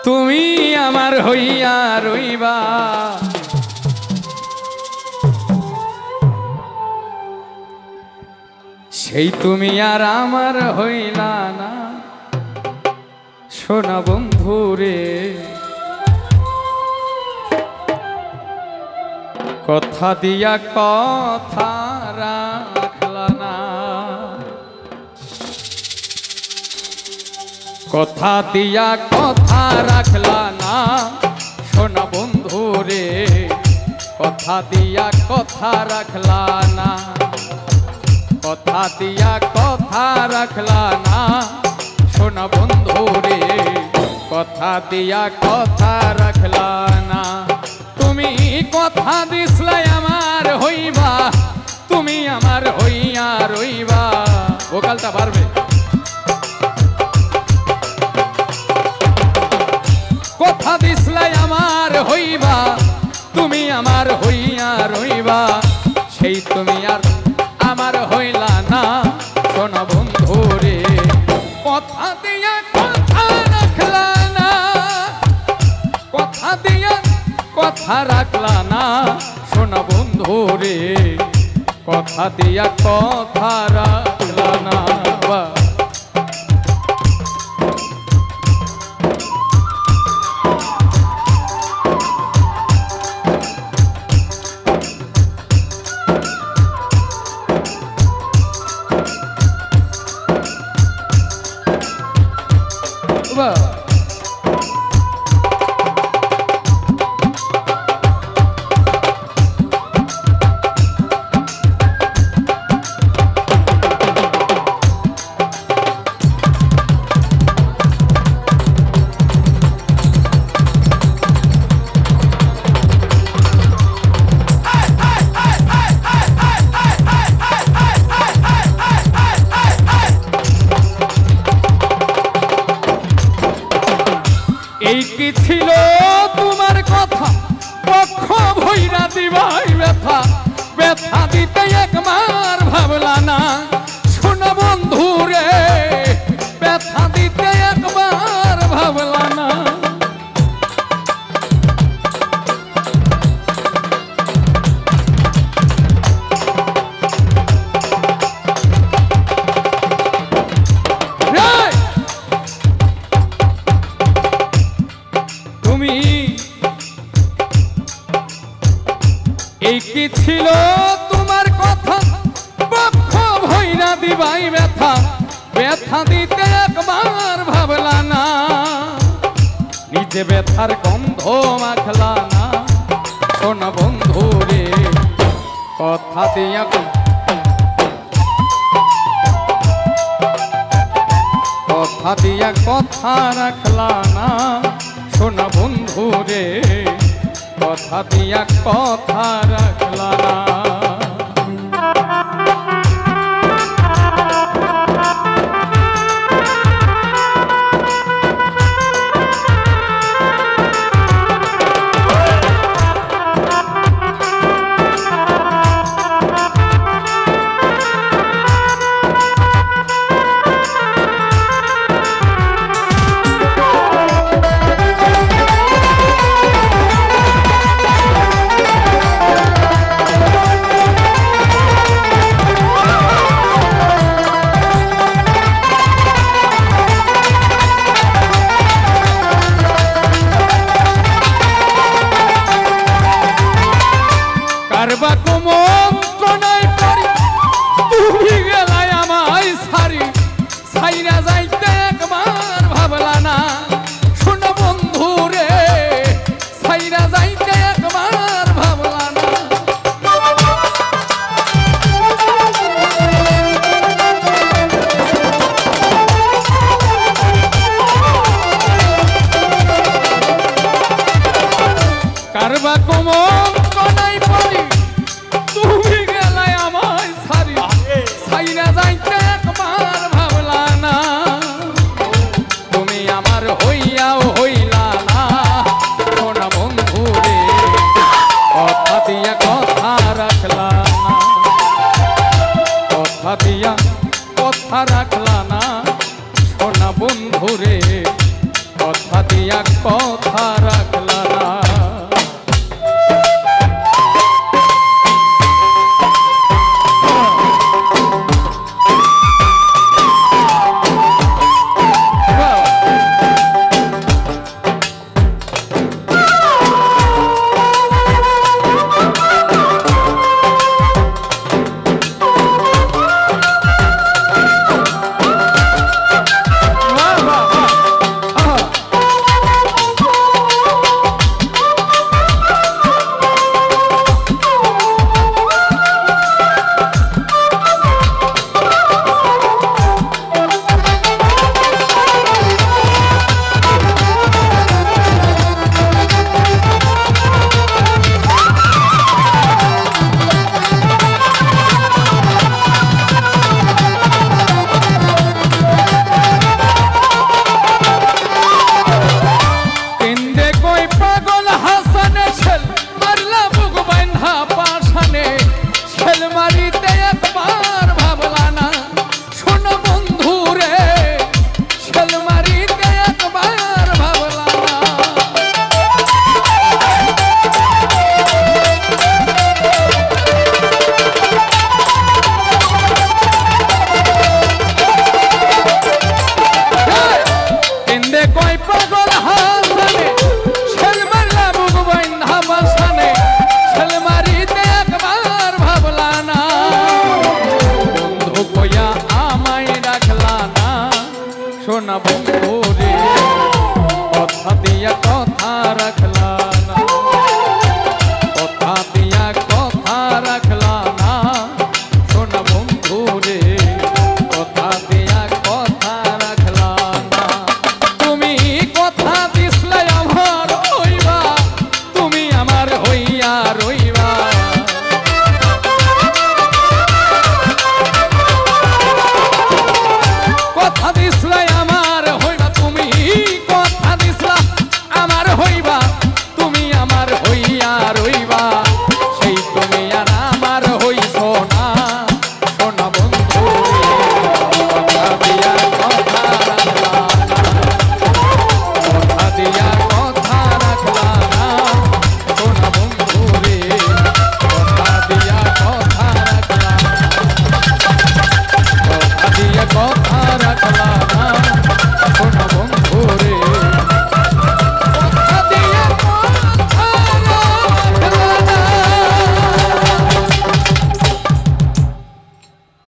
তুমি আমার হইয়া রইবা সেই তুমি আর আমার হইলা না সোনা বন্ধু রে কথা দিয়া কথা রাখলা না কথা দিয়া কথা রাখলা না সোনা বন্ধু রে কথা দিয়া কথা রাখলা না কথা দিয়া কথা রাখলা না সোনা বন্ধু রে কথা দিয়া কথা রাখলা না তুমি কথা দিছলা আমার হইবা তুমি আমার হইয়া রইবা ভোকালটা পারবে কথা দিছলা আমার হইবা তুমি আমার হইয়া রইবা সেই তুমি আর আমার হইলা না সোনা বন্ধু রে কথা দিয়া কথা রাখলা না কথা দিয়া কথা রাখলা না সোনা বন্ধু রে কথা দিয়া কথা রাখলা না এই কি ছিল তোমার কথা পক্ষ ভইরা দিবাই ব্যথা ব্যথা দিতে একবার ভাবলা না সোনা বন্ধু রে ব্যথা দিতে একবার ভাবলা না এই কি ছিল তোমার কথা পক্ষ ভইরা দিবাই ব্যথা ব্যথা দিতে একবার ভাবলা না নিজে ব্যথার গন্ধ মাখলা না সোনা বন্ধু রে কথা দিয়া কথা দিয়া কথা রাখলা না সোনা বন্ধু রে কথা দিয়া কথা রাখলা না কথা দিয়া কথা রাখলা না। সোনা বন্ধু রে কথা দিয়া কথা রাখলা।